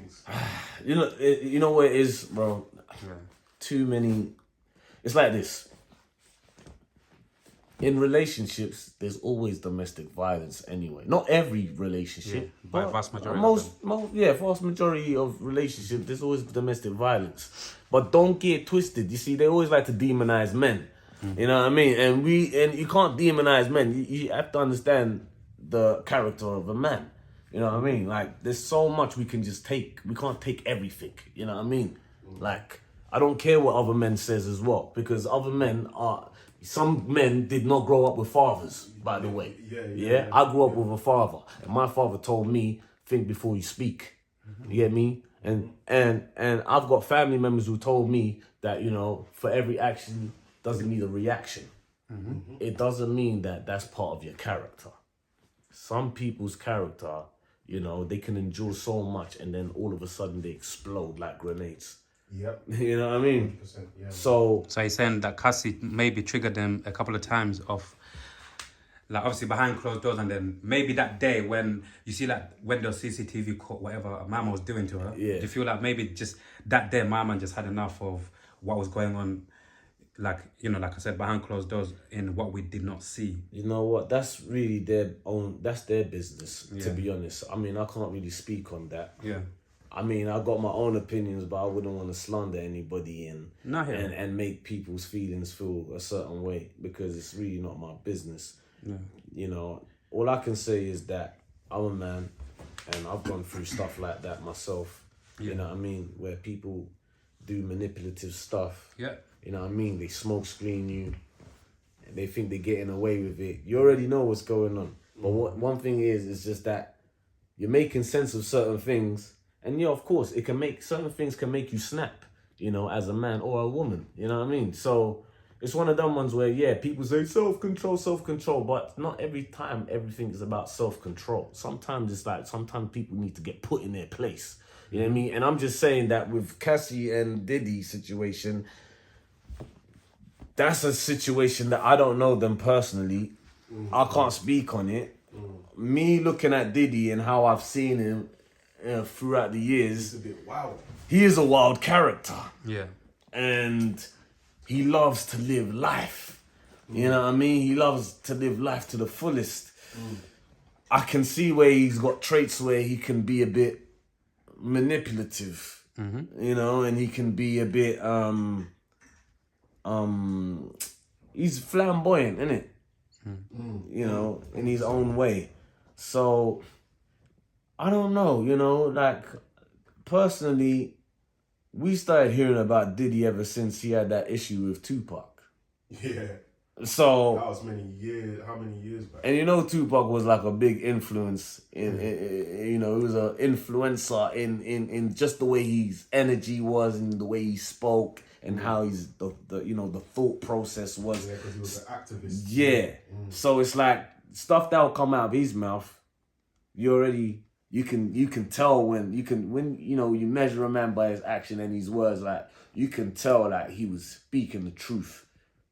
things. You know what it is, bro? Yeah. Too many. It's like this. In relationships, there's always domestic violence anyway. Not every relationship, but vast majority. Vast majority of relationships, there's always domestic violence. But don't get twisted. You see, they always like to demonize men. You know what I mean? And you can't demonize men. You have to understand the character of a man. You know what I mean? Like, there's so much we can just take. We can't take everything. You know what I mean? Like, I don't care what other men says as well, because other men are. Some men did not grow up with fathers, by the way. Yeah. I grew up with a father, and my father told me, think before you speak. You get me? And I've got family members who told me that, you know, for every action doesn't need a reaction. It doesn't mean that that's part of your character. Some people's character, you know, they can endure so much and then all of a sudden they explode like grenades. Yep. You know what I mean? Yeah. So he's saying that Cassie maybe triggered them a couple of times of, like, obviously behind closed doors, and then maybe that day when you see, like, when the CCTV caught whatever Mama was doing to her. Yeah. Do you feel like maybe just that day Mama just had enough of what was going on, like, you know, like I said, behind closed doors in what we did not see? you know what? That's really that's their business, to be honest. I mean, I can't really speak on that. Yeah. I mean, I got my own opinions, but I wouldn't want to slander anybody and make people's feelings feel a certain way, because it's really not my business. Yeah. You know, all I can say is that I'm a man and I've gone through stuff like that myself. You know what I mean? Where people do manipulative stuff. Yeah. You know what I mean? They smoke screen you and they think they're getting away with it. You already know what's going on. But one thing is just that you're making sense of certain things. And yeah, of course, certain things can make you snap, you know, as a man or a woman, you know what I mean? So it's one of them ones where, people say self-control, but not every time everything is about self-control. Sometimes it's like, sometimes people need to get put in their place, you know what I mean? And I'm just saying that with Cassie and Diddy situation, that's a situation that I don't know them personally. I can't speak on it. Me looking at Diddy and how I've seen him, throughout the years, It's a bit wild. He is a wild character. Yeah. And he loves to live life. You know what I mean? He loves to live life to the fullest. I can see where he's got traits where he can be a bit manipulative, you know, and he can be a bit, he's flamboyant, isn't it? You know, in his own way. So I don't know, you know, like, personally, we started hearing about Diddy ever since he had that issue with Tupac. Yeah. So that was how many years back? And you know, Tupac was like a big influence in you know, he was an influencer in just the way his energy was and the way he spoke and how he's the you know, the thought process was. Yeah, because he was an activist. Yeah. So it's like stuff that will come out of his mouth, you can tell when you know, you measure a man by his action and his words, like, you can tell that he was speaking the truth,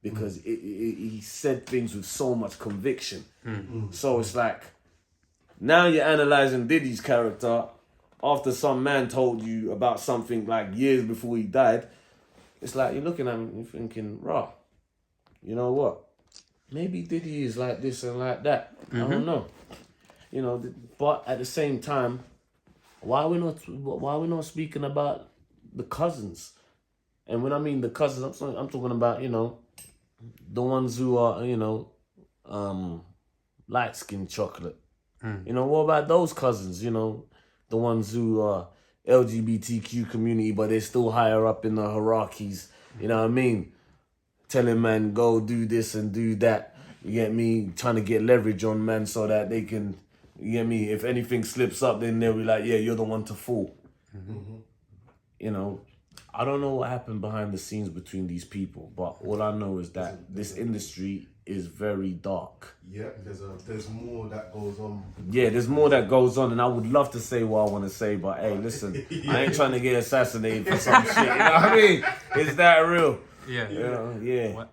because he said things with so much conviction. So it's like, now you're analyzing Diddy's character after some man told you about something like years before he died. It's like, you're looking at him and you're thinking, rah, you know what? Maybe Diddy is like this and like that. I don't know. You know, but at the same time, why are we not speaking about the cousins? And when I mean the cousins, I'm talking about, you know, the ones who are, you know, light-skinned chocolate. You know, what about those cousins? You know, the ones who are LGBTQ community, but they're still higher up in the hierarchies. You know what I mean? Telling man, go do this and do that. You get me? Trying to get leverage on man so that they can. You get me? If anything slips up, then they'll be like, yeah, you're the one to fall. You know, I don't know what happened behind the scenes between these people, but all I know is that this industry is very dark. Yeah, there's more that goes on. Yeah, there's more that goes on, and I would love to say what I want to say, but hey, listen, I ain't trying to get assassinated for some shit, you know what I mean? Is that real? Yeah. You know, yeah.